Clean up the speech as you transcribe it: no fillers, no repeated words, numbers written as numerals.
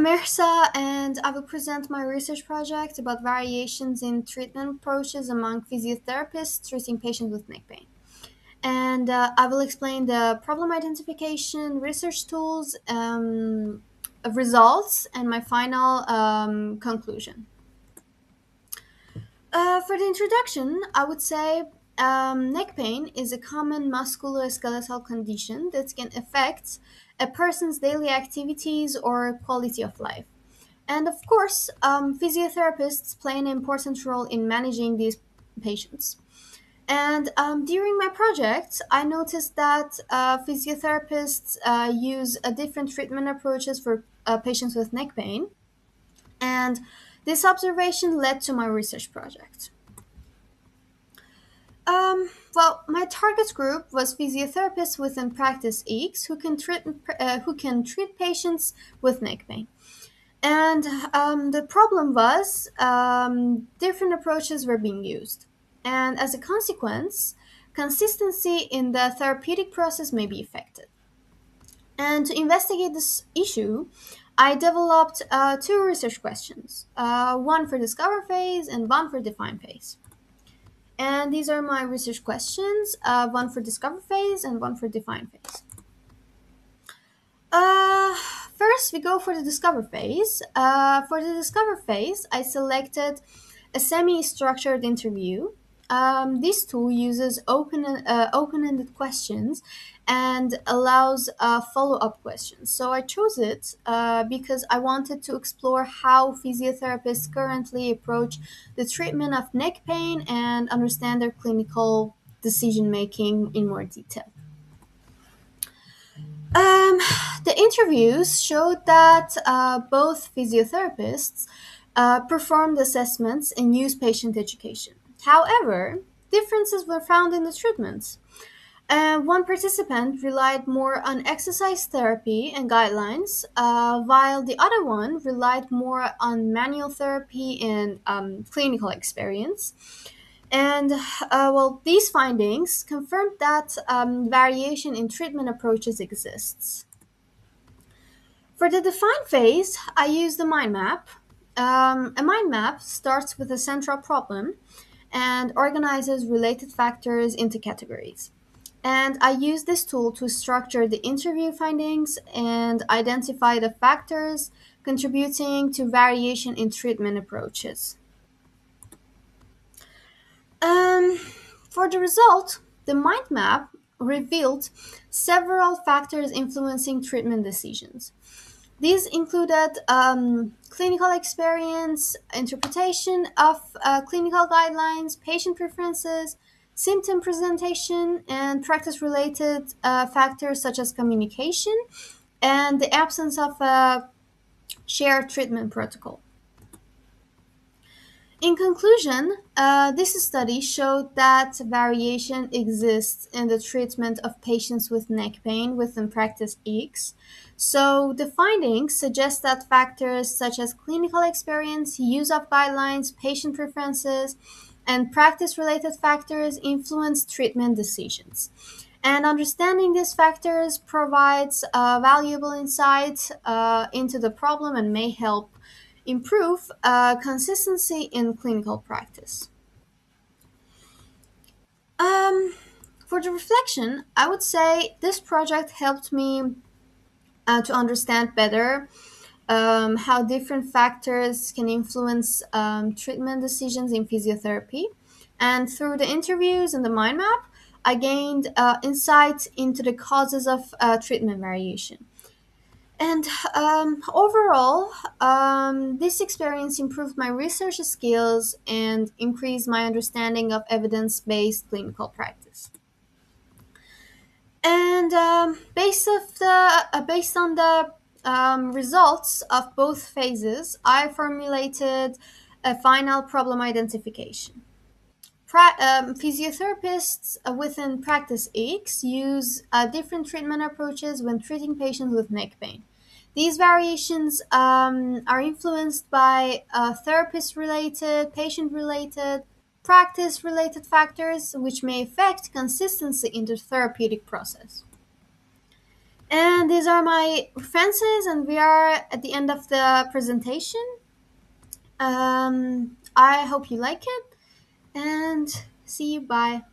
Mirsa, and I will present my research project about variations in treatment approaches among physiotherapists treating patients with neck pain. And I will explain the problem identification, research tools, results, and my final conclusion. For the introduction, I would say neck pain is a common musculoskeletal condition that can affect a person's daily activities or quality of life. And of course, physiotherapists play an important role in managing these patients. And during my project, I noticed that physiotherapists use different treatment approaches for patients with neck pain. And this observation led to my research project. My target group was physiotherapists within Practice X who can treat patients with neck pain. And the problem was different approaches were being used. And as a consequence, consistency in the therapeutic process may be affected. And to investigate this issue, I developed two research questions, one for discover phase and one for define phase. And these are my research questions, one for discover phase and one for define phase. Uh, First, we go for the discover phase. For the discover phase, I selected a semi-structured interview. This tool uses open-ended questions and allows follow-up questions. So I chose it because I wanted to explore how physiotherapists currently approach the treatment of neck pain and understand their clinical decision-making in more detail. Um, the interviews showed that both physiotherapists performed assessments and used patient education. However, differences were found in the treatments. One participant relied more on exercise therapy and guidelines, while the other one relied more on manual therapy and clinical experience. And these findings confirmed that variation in treatment approaches exists. For the define phase, I use the mind map. A mind map starts with a central problem and organizes related factors into categories. And I use this tool to structure the interview findings and identify the factors contributing to variation in treatment approaches. Um, for the result, the mind map revealed several factors influencing treatment decisions. These included clinical experience, interpretation of clinical guidelines, patient preferences, symptom presentation, and practice related factors such as communication and the absence of a shared treatment protocol. In conclusion, this study showed that variation exists in the treatment of patients with neck pain within Practice X. So the findings suggest that factors such as clinical experience, use of guidelines, patient preferences, and practice-related factors influence treatment decisions. And understanding these factors provides valuable insight into the problem and may help improve consistency in clinical practice. Um, for the reflection, I would say this project helped me to understand better how different factors can influence treatment decisions in physiotherapy. And through the interviews and the mind map, I gained insight into the causes of treatment variation. And overall, this experience improved my research skills and increased my understanding of evidence based clinical practice. And based on the results of both phases, I formulated a final problem identification. Physiotherapists within Practice X use different treatment approaches when treating patients with neck pain. These variations are influenced by therapist related, patient related, practice related factors which may affect consistency in the therapeutic process. And these are my references, and we are at the end of the presentation. I hope you like it, and see you. Bye.